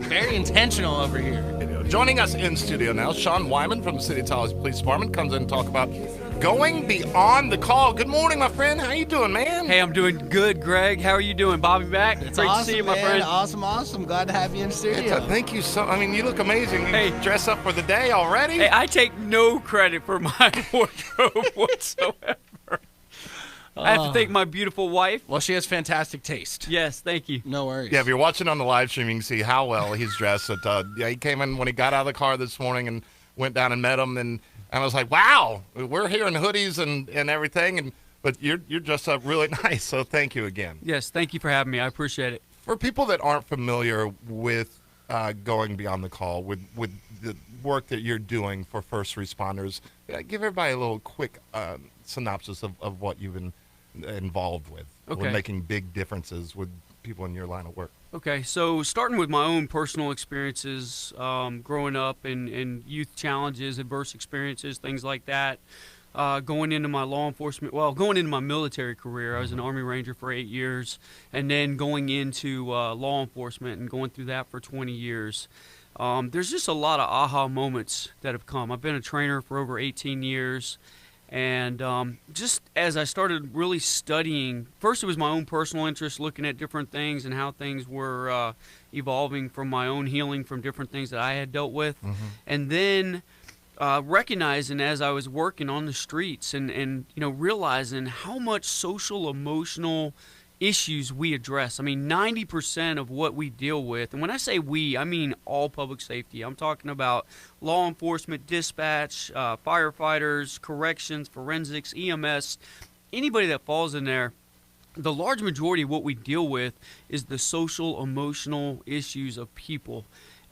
Very intentional over here. Joining us in studio now, Sean Wyman from the City of Tallahassee Police Department comes in to talk about going beyond the call. Good morning, my friend. How you doing, man? Hey, I'm doing good, Greg. How are you doing? Bobby back? It's Great awesome, to see you, my man. friend. Awesome. Glad to have you in the studio. Thank you so. I mean, you look amazing. You Hey. dress up for the day already. Hey, I take no credit for my wardrobe whatsoever. I have to thank my beautiful wife. Well, she has fantastic taste. Yes, thank you. No worries. Yeah, if you're watching on the live stream, you can see how well he's dressed. He came in when he got out of the car this morning and went down and met him, and I was like, wow, we're here in hoodies and everything, but you're dressed up really nice, so thank you again. Yes, thank you for having me. I appreciate it. For people that aren't familiar with going beyond the call, with the work that you're doing for first responders, give everybody a little quick synopsis of what you've been involved with making big differences with people in your line of work. Okay, so starting with my own personal experiences, growing up in youth challenges, adverse experiences, things like that, going into my military career. I was an Army Ranger for 8 years, and then going into law enforcement and going through that for 20 years. There's just a lot of aha moments that have come. I've been a trainer for over 18 years. And just as I started really studying, first it was my own personal interest, looking at different things and how things were evolving from my own healing from different things that I had dealt with. And then recognizing as I was working on the streets and realizing how much social, emotional issues we address. I mean, 90% of what we deal with, and when I say we, I mean all public safety. I'm talking about law enforcement, dispatch, firefighters, corrections, forensics, EMS, anybody that falls in there. The large majority of what we deal with is the social, emotional issues of people.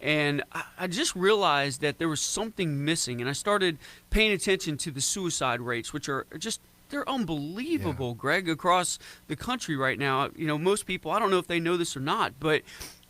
And I just realized that there was something missing, and I started paying attention to the suicide rates, which are just they're unbelievable, yeah. Greg, across the country right now. Most people, I don't know if they know this or not, but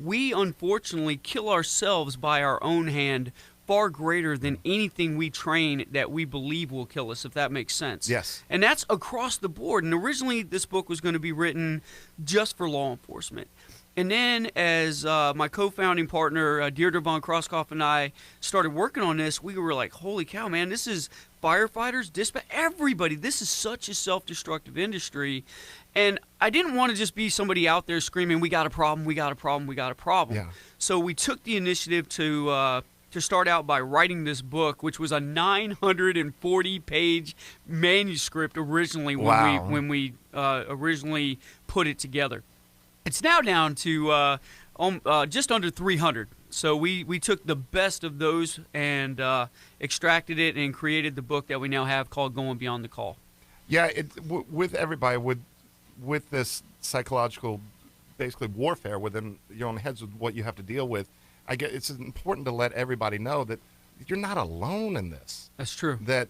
we unfortunately kill ourselves by our own hand far greater than anything we train that we believe will kill us, if that makes sense. Yes. And that's across the board. And originally this book was going to be written just for law enforcement. And then as my co-founding partner, Deirdre Von Krosskoff, and I started working on this, we were like, holy cow, man, this is firefighters, dispatch, everybody. This is such a self-destructive industry. And I didn't want to just be somebody out there screaming, we got a problem, we got a problem, we got a problem. Yeah. So we took the initiative to start out by writing this book, which was a 940-page manuscript originally when we originally put it together. It's now down to just under 300. So we took the best of those and extracted it and created the book that we now have called Going Beyond the Call. Yeah, with everybody, with this psychological, basically warfare within your own heads with what you have to deal with, it's important to let everybody know that you're not alone in this. That's true. That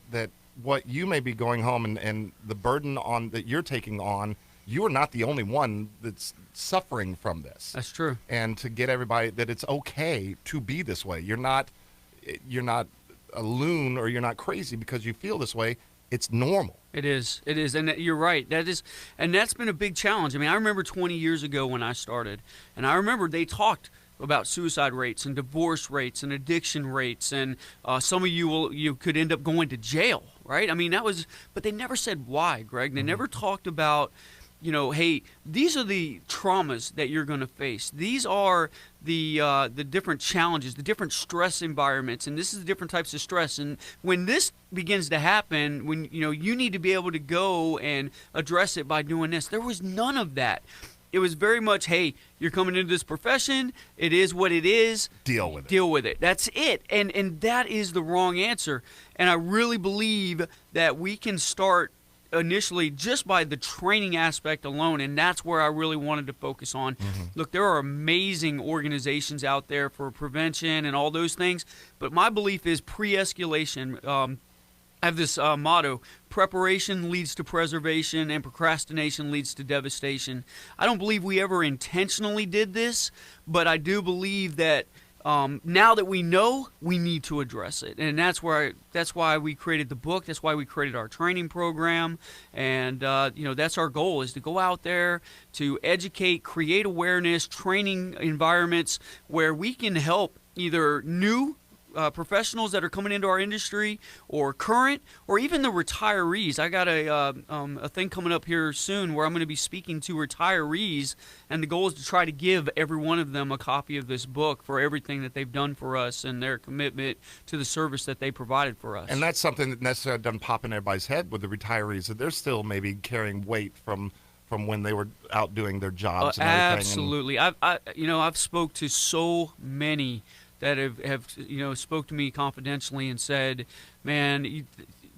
what you may be going home and the burden that you're taking on, you are not the only one that's suffering from this. That's true. And to get everybody that it's okay to be this way. You're not a loon or you're not crazy because you feel this way. It's normal. It is. And you're right. That's been a big challenge. I mean, I remember 20 years ago when I started, and I remember they talked about suicide rates and divorce rates and addiction rates, and some of you could end up going to jail, right? I mean, but they never said why, Greg. They never talked about, hey, these are the traumas that you're going to face. These are the different challenges, the different stress environments, and this is the different types of stress. And when this begins to happen, when you need to be able to go and address it by doing this, there was none of that. It was very much, hey, you're coming into this profession. It is what it is. Deal with it. Deal with it. That's it. And that is the wrong answer. And I really believe that we can start initially just by the training aspect alone, and that's where I really wanted to focus on. Look, there are amazing organizations out there for prevention and all those things, but my belief is pre-escalation. I have this motto: preparation leads to preservation and procrastination leads to devastation. I don't believe we ever intentionally did this, but I do believe that now that we know, we need to address it, and that's why we created the book. That's why we created our training program, and that's our goal, is to go out there to educate, create awareness, training environments where we can help either new professionals that are coming into our industry, or current, or even the retirees. I got a thing coming up here soon where I'm going to be speaking to retirees, and the goal is to try to give every one of them a copy of this book for everything that they've done for us and their commitment to the service that they provided for us. And that's something that necessarily doesn't pop in everybody's head with the retirees, that they're still maybe carrying weight from when they were out doing their jobs and everything. Absolutely. I've spoke to so many that have spoke to me confidentially and said, man,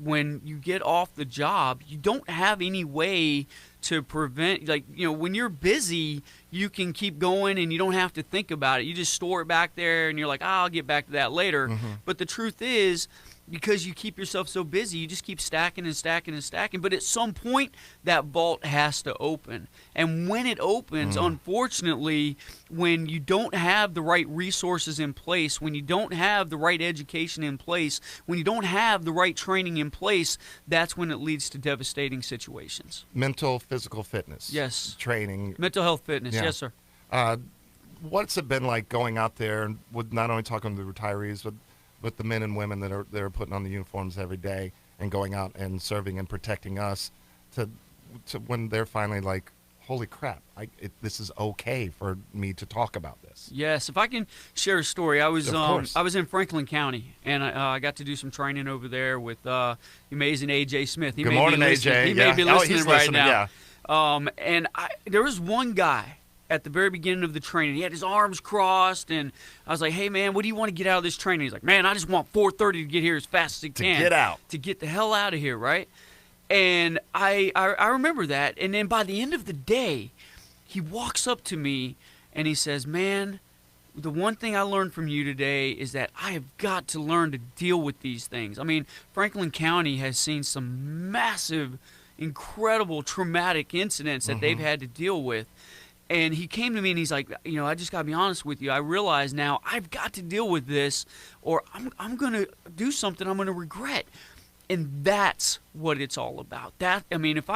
when you get off the job, you don't have any way to prevent, when you're busy, you can keep going and you don't have to think about it. You just store it back there and you're like, I'll get back to that later. Mm-hmm. But the truth is, because you keep yourself so busy, you just keep stacking and stacking and stacking. But at some point, that vault has to open. And when it opens, unfortunately, when you don't have the right resources in place, when you don't have the right education in place, when you don't have the right training in place, that's when it leads to devastating situations. Mental, physical fitness. Yes. Training. Mental health fitness. Yeah. Yes, sir. What's it been like going out there and with not only talking to the retirees, but the men and women that are putting on the uniforms every day and going out and serving and protecting us, to when they're finally like, holy crap, this is okay for me to talk about this. Yes, if I can share a story, I was course. I was in Franklin County, and I got to do some training over there with the amazing AJ Smith. Good morning, AJ. He may be listening he's right listening, now. Yeah. And there was one guy at the very beginning of the training. He had his arms crossed, and I was like, hey, man, what do you want to get out of this training? He's like, man, I just want 4:30 to get here as fast as I can. To get out. To get the hell out of here, right? And I remember that. And then by the end of the day, he walks up to me, and he says, man, the one thing I learned from you today is that I have got to learn to deal with these things. I mean, Franklin County has seen some massive, incredible, traumatic incidents that they've had to deal with. And he came to me and he's like, I just got to be honest with you. I realize now I've got to deal with this, or I'm going to do something I'm going to regret. And that's what it's all about. If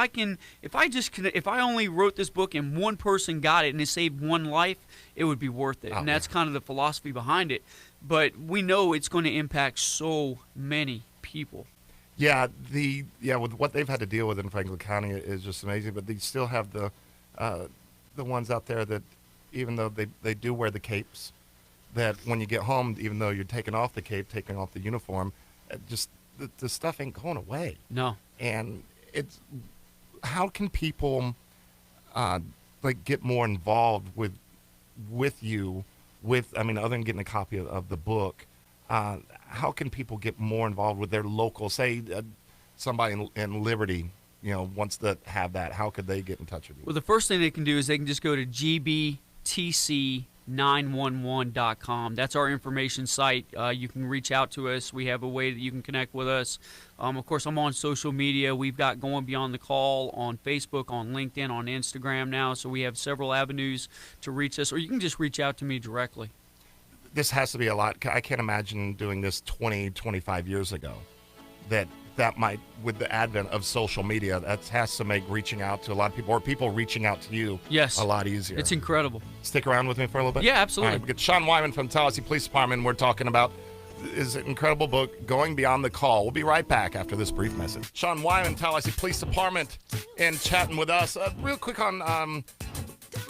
I only wrote this book and one person got it and it saved one life, it would be worth it. And that's kind of the philosophy behind it. But we know it's going to impact so many people. Yeah, with what they've had to deal with in Franklin County is just amazing. But they still have the ones out there that, even though they do wear the capes, that when you get home, even though you're taking off the cape, taking off the uniform, just the stuff ain't going away. No. And it's, how can people get more involved with you, other than getting a copy of the book, how can people get more involved with their local, say somebody in Liberty, wants to have that? How could they get in touch with you? Well, the first thing they can do is they can just go to gbtc911.com. That's our information site. You can reach out to us. We have a way that you can connect with us. Of course, I'm on social media. We've got Going Beyond the Call on Facebook, on LinkedIn, on Instagram now. So we have several avenues to reach us, or you can just reach out to me directly. This has to be a lot. I can't imagine doing this 20, 25 years ago. That might, with the advent of social media, that has to make reaching out to a lot of people, or people reaching out to you, a lot easier. It's incredible. Stick around with me for a little bit? Yeah, absolutely. All right, we get Sean Wyman from Tallahassee Police Department. We're talking about his incredible book, Going Beyond the Call. We'll be right back after this brief message. Sean Wyman, Tallahassee Police Department, and chatting with us. Real quick on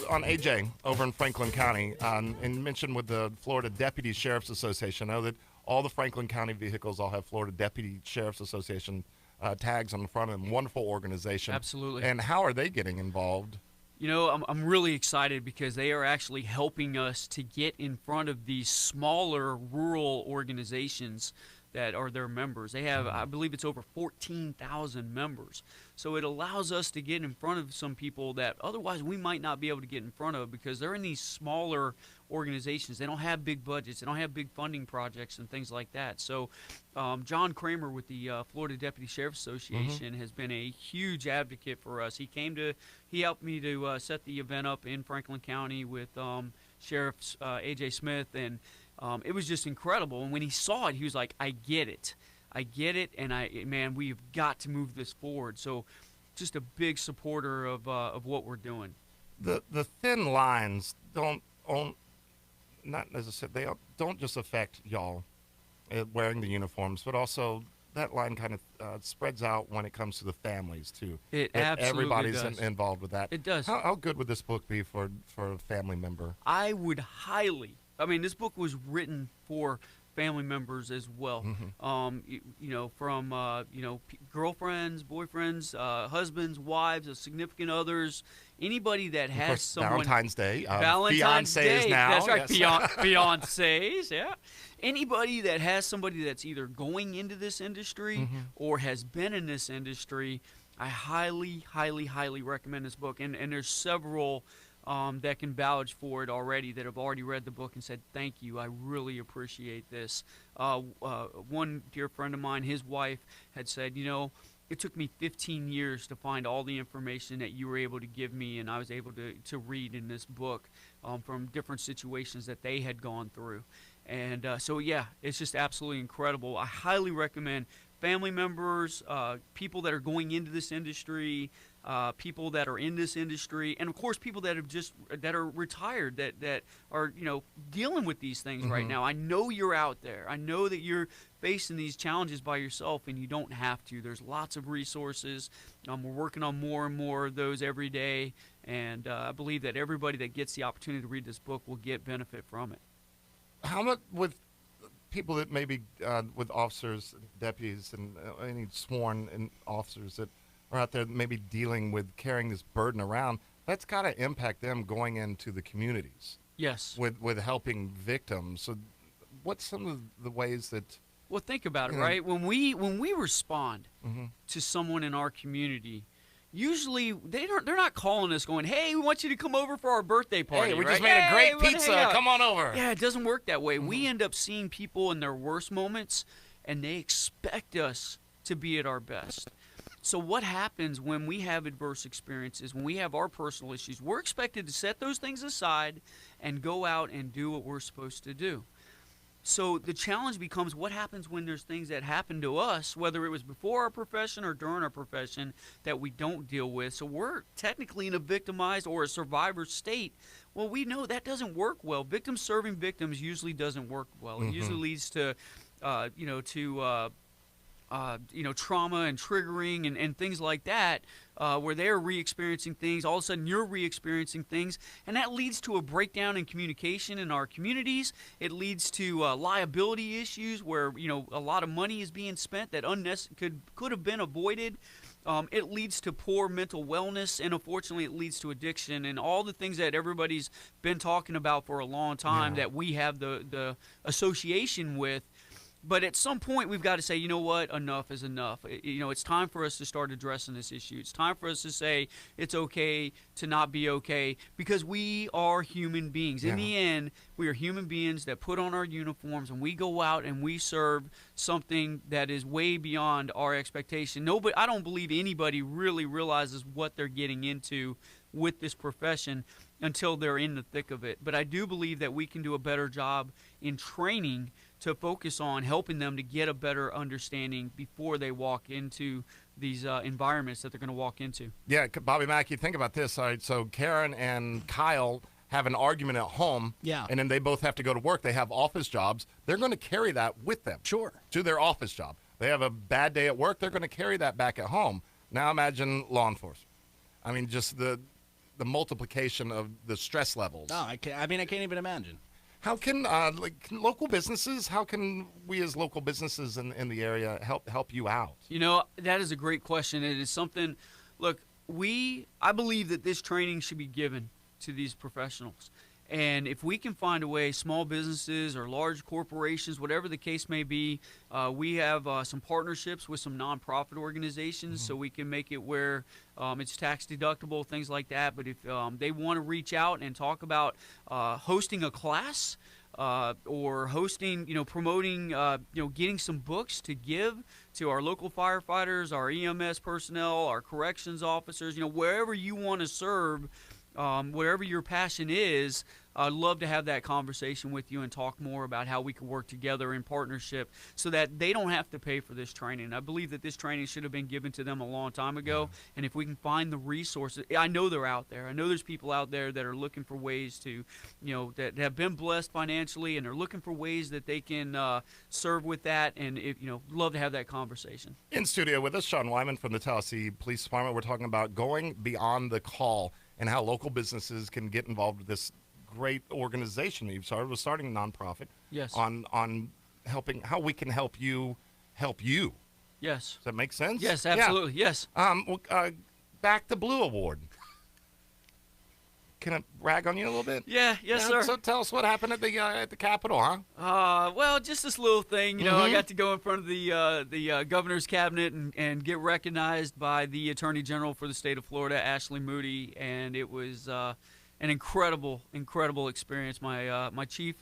AJ over in Franklin County, and mentioned with the Florida Deputy Sheriff's Association. I know that all the Franklin County vehicles all have Florida Deputy Sheriff's Association tags on the front of them. Wonderful organization. Absolutely. And how are they getting involved? I'm really excited because they are actually helping us to get in front of these smaller rural organizations that are their members. They have, I believe it's over 14,000 members. So it allows us to get in front of some people that otherwise we might not be able to get in front of, because they're in these smaller organizations. They don't have big budgets. They don't have big funding projects and things like that. So John Kramer with the Florida Deputy Sheriff's Association has been a huge advocate for us. He helped me to set the event up in Franklin County with Sheriff AJ Smith, and It was just incredible. And when he saw it, he was like, I get it. I get it, and man, we've got to move this forward. So just a big supporter of what we're doing. The thin lines not necessarily, they don't just affect y'all wearing the uniforms, but also that line kind of spreads out when it comes to the families too. It absolutely everybody's does. Involved with that. It does. How good would this book be for a family member? I would highly. I mean, this book was written for family members as well. From girlfriends, boyfriends, husbands, wives, significant others, anybody that Of has course, someone. Valentine's Day, Valentine's fiancés Day. now. That's right, Yes. fiancés. Yeah. Anybody that has somebody that's either going into this industry or has been in this industry, I highly, highly, highly recommend this book. And there's several that can vouch for it already, that have already read the book and said, thank you, I really appreciate this. One dear friend of mine, his wife, had said, it took me 15 years to find all the information that you were able to give me, and I was able to read in this book from different situations that they had gone through. And so, yeah, it's just absolutely incredible. I highly recommend family members, people that are going into this industry, people that are in this industry, and of course people that are retired, that are dealing with these things right now. I know you're out there. I know that you're facing these challenges by yourself, and you don't have to. There's lots of resources. We're working on more and more of those every day, and I believe that everybody that gets the opportunity to read this book will get benefit from it. How much with people that maybe with officers, deputies, and any sworn officers that are out there maybe dealing with carrying this burden around, that's got to impact them going into the communities. Yes. With helping victims. So what's some of the ways that... Well, think about it, right? When we respond to someone in our community, usually they're not calling us going, hey, we want you to come over for our birthday party. Hey, we right? just made a great we wanna pizza. hang out." Come on over. Yeah, it doesn't work that way. We end up seeing people in their worst moments, and they expect us to be at our best. So what happens when we have adverse experiences, when we have our personal issues? We're expected to set those things aside and go out and do what we're supposed to do. So the challenge becomes, what happens when there's things that happen to us, whether it was before our profession or during our profession, that we don't deal with? So we're technically in a victimized or a survivor state. Well, we know that doesn't work well. Victims serving victims usually doesn't work well. It usually leads to, trauma and triggering and things like that, where they're re-experiencing things. All of a sudden, you're re-experiencing things, and that leads to a breakdown in communication in our communities. It leads to liability issues where a lot of money is being spent that could have been avoided. It leads to poor mental wellness, and unfortunately, it leads to addiction and all the things that everybody's been talking about for a long time that we have the association with. But at some point, we've got to say, you know what, enough is enough. It's time for us to start addressing this issue. It's time for us to say it's okay to not be okay, because we are human beings. In the end, we are human beings that put on our uniforms, and we go out and we serve something that is way beyond our expectation. I don't believe anybody really realizes what they're getting into with this profession until they're in the thick of it. But I do believe that we can do a better job in training to focus on helping them to get a better understanding before they walk into these environments that they're going to walk into. Yeah, Bobby Mackey, think about this. All right, so Karen and Kyle have an argument at home, and then they both have to go to work. They have office jobs. They're going to carry that with them to their office job. They have a bad day at work. They're going to carry that back at home. Now imagine law enforcement. I mean, just the multiplication of the stress levels. Oh, I can't even imagine. How can local businesses? How can we as local businesses in the area help you out? That is a great question. It is something. Look, I believe that this training should be given to these professionals, and if we can find a way, small businesses or large corporations, whatever the case may be, we have some partnerships with some nonprofit organizations, so we can make it where it's tax deductible, things like that. But if they want to reach out and talk about hosting a class or hosting, promoting, getting some books to give to our local firefighters, our EMS personnel, our corrections officers, wherever you want to serve, whatever your passion is, I'd love to have that conversation with you and talk more about how we can work together in partnership so that they don't have to pay for this training. I believe that this training should have been given to them a long time ago, and if we can find the resources, I know they're out there. I know there's people out there that are looking for ways to, that have been blessed financially, and they're looking for ways that they can serve with that, and love to have that conversation. In studio with us, Sean Wyman from the Tallahassee Police Department. We're talking about going beyond the call and how local businesses can get involved with this great organization that you've started. We're starting a nonprofit. Yes. On helping, how we can help you help you. Yes. Does that make sense? Yes, absolutely. Yeah. Yes. Back to Blue Award. Can I rag on you a little bit? Yeah. Yes, sir. So tell us what happened at the Capitol, huh? Well, just this little thing. I got to go in front of the governor's cabinet and get recognized by the Attorney General for the state of Florida, Ashley Moody, and it was an incredible experience. My chief,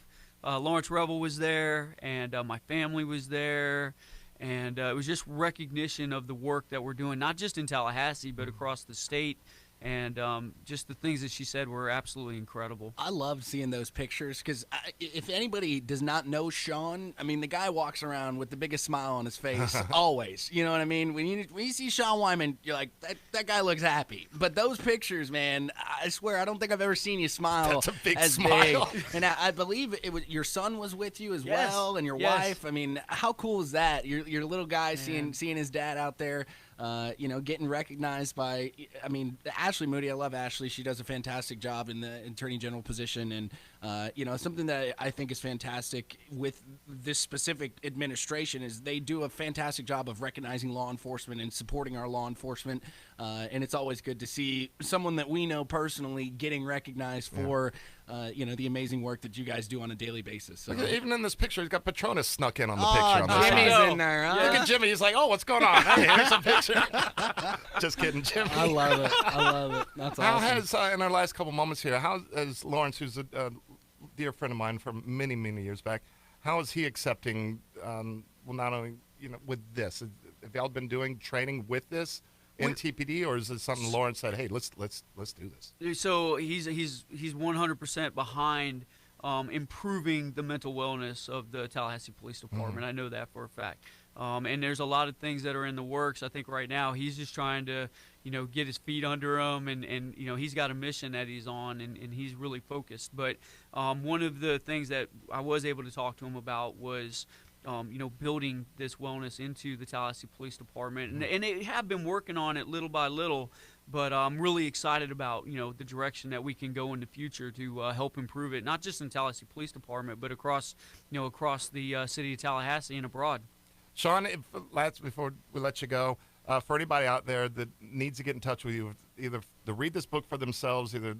Lawrence Revel, was there, and my family was there, and it was just recognition of the work that we're doing, not just in Tallahassee, but across the state. And just the things that she said were absolutely incredible. I loved seeing those pictures because if anybody does not know Sean, I mean, the guy walks around with the biggest smile on his face always. You know what I mean? When you see Sean Wyman, you're like, that guy looks happy. But those pictures, man, I swear, I don't think I've ever seen you smile. That's a big as smile. Big. And I believe it was your son was with you as Yes. well, and your Yes. wife. I mean, how cool is that? Your little guy seeing his dad out there. Getting recognized by, Ashley Moody. I love Ashley. She does a fantastic job in the Attorney General position. And, something that I think is fantastic with this specific administration is they do a fantastic job of recognizing law enforcement and supporting our law enforcement. And it's always good to see someone that we know personally getting recognized for, the amazing work that you guys do on a daily basis. So. Even in this picture, he's got Patronus snuck in on the picture. On the Jimmy's side. in there, huh? Look at Jimmy. He's like, oh, what's going on? Hey, here's a picture. Just kidding, Jimmy. I love it. That's How awesome. has, in our last couple moments here, how has Lawrence, who's a dear friend of mine from many, many years back, how is he accepting, not only, with this? Have y'all been doing training with this in TPD, or is it something Lawrence said, hey, let's do this? So he's 100% behind improving the mental wellness of the Tallahassee Police Department. I know that for a fact. And there's a lot of things that are in the works. I think right now he's just trying to, get his feet under him, and he's got a mission that he's on, and he's really focused. But one of the things that I was able to talk to him about was, building this wellness into the Tallahassee Police Department. And they have been working on it little by little, but I'm really excited about, the direction that we can go in the future to help improve it, not just in Tallahassee Police Department, but across the city of Tallahassee and abroad. Sean, before we let you go, for anybody out there that needs to get in touch with you, either to read this book for themselves, either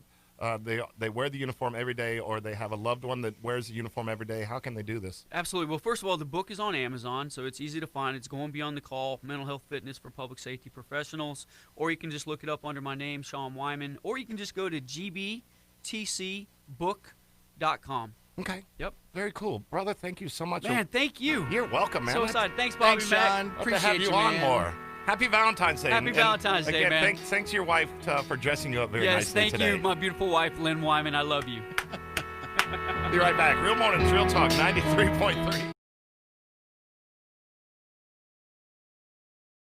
they wear the uniform every day, or they have a loved one that wears the uniform every day, how can they do this? Absolutely. Well, first of all, the book is on Amazon, so it's easy to find. It's Going Beyond the Call, Mental Health Fitness for Public Safety Professionals, or you can just look it up under my name, Sean Wyman, or you can just go to gbtcbook.com. Okay. Yep. Very cool. Brother, thank you so much. Man, thank you. You're welcome, man. So excited. Thanks, Bobby. Thanks, Mack. Sean. Love to Appreciate have you on man. more. Happy Valentine's Day. Happy Valentine's Day, again, man. Thanks to your wife for dressing you up very Yes, nicely thank today. you, my beautiful wife, Lynn Wyman. I love you. Be right back. Real Mornings, Real Talk, 93.3.